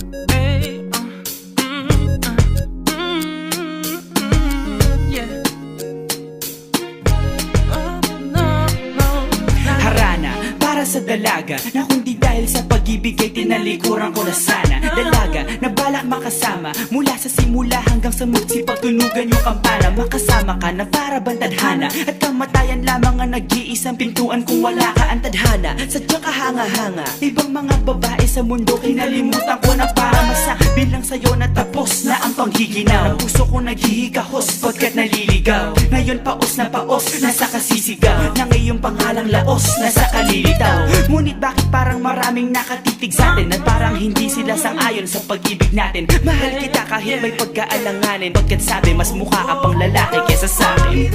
Hey, yeah. Oh, no, no. Harana para sa dalaga na kundi dahil sa pag-ibig ay tinalikuran ko na sana. Dalaga na balak makasama mula sa simula hanggang sa magsipagtunugan yung kampana. Makasama ka na para bang tadhana at kamatayan lamang ang nag-iisang pintuan kung wala ka ang tadhana. Sadyang kahanga-hanga ibang mga babae sa mundo kinalimutan ko na para masabi lang sa'yo na tapos na ang panghihinaw. Ang puso ko naghihigahos pagkat naliligaw. Ngayon paos na paos nasa kasisigaw ng iyong pangalang laos nasa kalilitaw. Ngunit bakit parang maraming nakatitig sa atin at parang hindi sila sang-ayon sa pag-ibig natin. Mahal kita kahit may pagkaalanganin, pagkat sabi mas mukha ka pang lalaki kesa sa akin.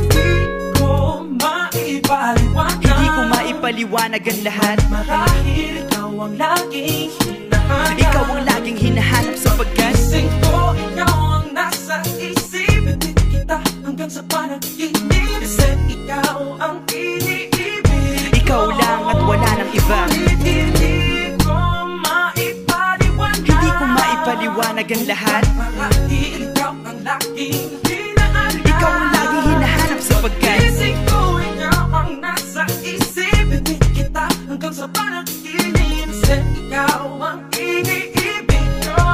Hindi ko maipaliwanag ang lahat. Marahil ikaw ang laging hinahanap. Ikaw ang laging hinahanap sapagkat gising ko, ikaw ang nasa isip. Bitbit kita hanggang sa panaginip. Kasi ikaw ang iniibig. ikaw lang at wala nang iba. Hindi ko maipaliwanag. Hindi ko maipaliwanag ang lahat. Marahil ikaw ang laging hinahanap. Ikaw ang laging hinahanap sapagkat gising ko, ikaw ang nasa isip. Bitbit kita hanggang sa panaginip. Kasi ikaw ang iniibig ko.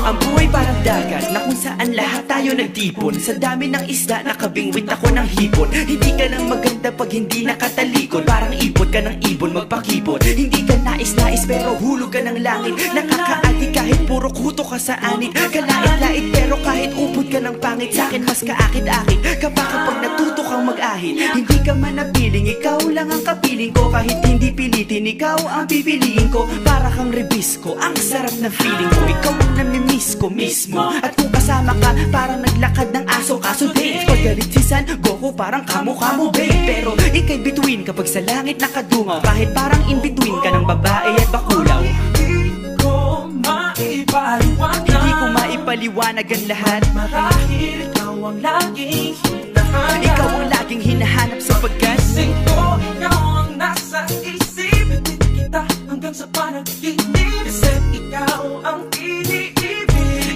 ang buhay parang dagat na kung saan lahat tayo nagtipon. Sa dami ng isda nakabingwit ako ng hipon. Hindi ka lang maganda pag hindi nakatalikod. Parang ipon ka ng ibon magpakipon. Hindi ka nais-nais pero hulog ka ng langit. Nakakaati kahit puro kuto ka sa anit. Kalait-lait pero kahit upod ka ng pangit. Sa'kin mas kaakit-akit kapag natuto kang mag-ahit. Hindi ka man napiling, ikaw lang ang kapiling ko. Kahit hindi pilitin, ikaw ang pipiliin ko. Para kang rebisco, ang sarap ng feeling ko. Ikaw ang namimiss ko mismo. At kung kasama ka, parang naglakad ng aso. Kaso date, paggalit si San Goku, parang kamo-kamo babe. Pero ika'y bituin kapag sa langit nakadungaw. Kahit parang in-between ka ng babae at bakulaw. Hindi ko maipaliwanag. Hindi ko maipaliwanag ang lahat. Marahil ikaw ang laging hinahanap. Ikaw ang laging hinahanap sapagkat gising ko, ikaw ang nasa isip. Bitbit kita hanggang sa panaginip. Kasi ikaw ang iniibig.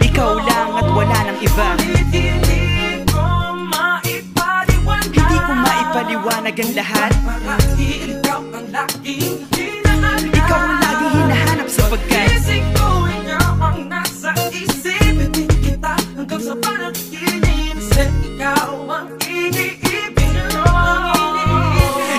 ikaw lang at wala nang iba. Hindi ko maipaliwanag. Hindi ko maipaliwanag ang lahat. Marahil ikaw ang laging hinahanap. Ikaw ang laging hinahanap sapagkat gising ko, ikaw ang nasa isip. Bitbit kita hanggang sa panaginip. Kasi ikaw ang iniibig ko.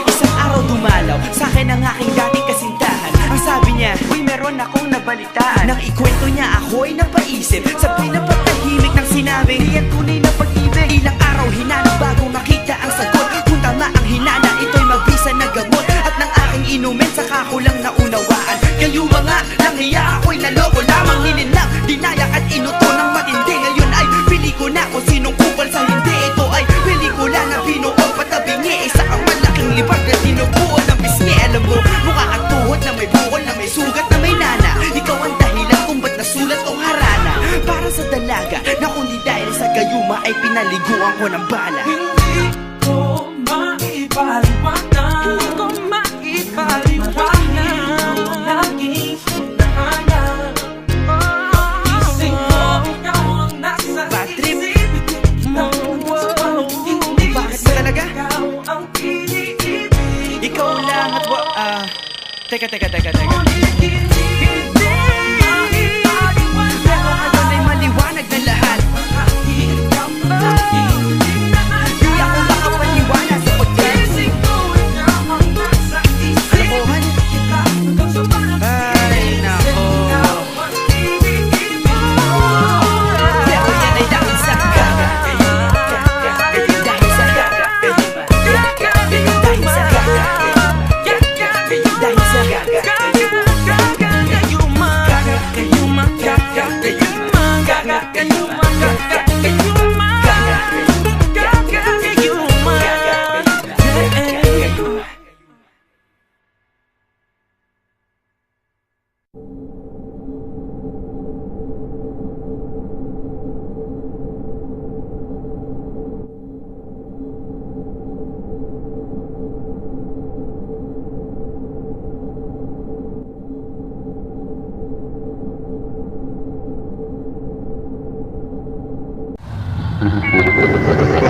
isang araw dumalaw sa'kin ang aking dating kasintahan. Ang sabi niya, uy meron akong nabalitaan. Nang ikwento niya ako'y napaisip. Sabay na patahimik nang sinabi, di yan tunay na pag-ibig. Ilang araw hinanap bago makita ang sagot. Kung tama ang hinana, ito'y mabisa na gamot. At nang aking inumin, saka ko lang naunawaan. Kayo mga nanghiya, ako'y naloko lamang. Nilinlang, dinayak at inuto ng matindi. Ngayon ay pili ko na kung sinong kupal sa hindi. Ito ay pelikula na binuo patabingi. Isa kang malaking libag na tinubuo ng pisngi. Alam mo, mukha kang tuhod na may bukol, na may sugat, na may nana. Ikaw ang dahilan kung ba't nasulat o harana. Para sa dalaga na kundi dahil sa gayuma ay pinaliguan ko ng bala. Hindi ko maipaliwanag. Hindi ko maipaliwanag. Ikaw ang laging hinahanap. Gising ko, ikaw ang nasa Bad trip. isip. Bitbit kita hanggang sa panaginip. Bakit ba talaga? Ikaw ang iniibig. Ikaw lang at Teka Pero ngayon ay maliwanag na lahat. Di ako makapaniwala sa pagkat kalokohan. Ay nako. Pero yan ay dahil sa gaga. Dahil sa gaga. Dahil sa gaga. Dahil sa gaga. Tutok sa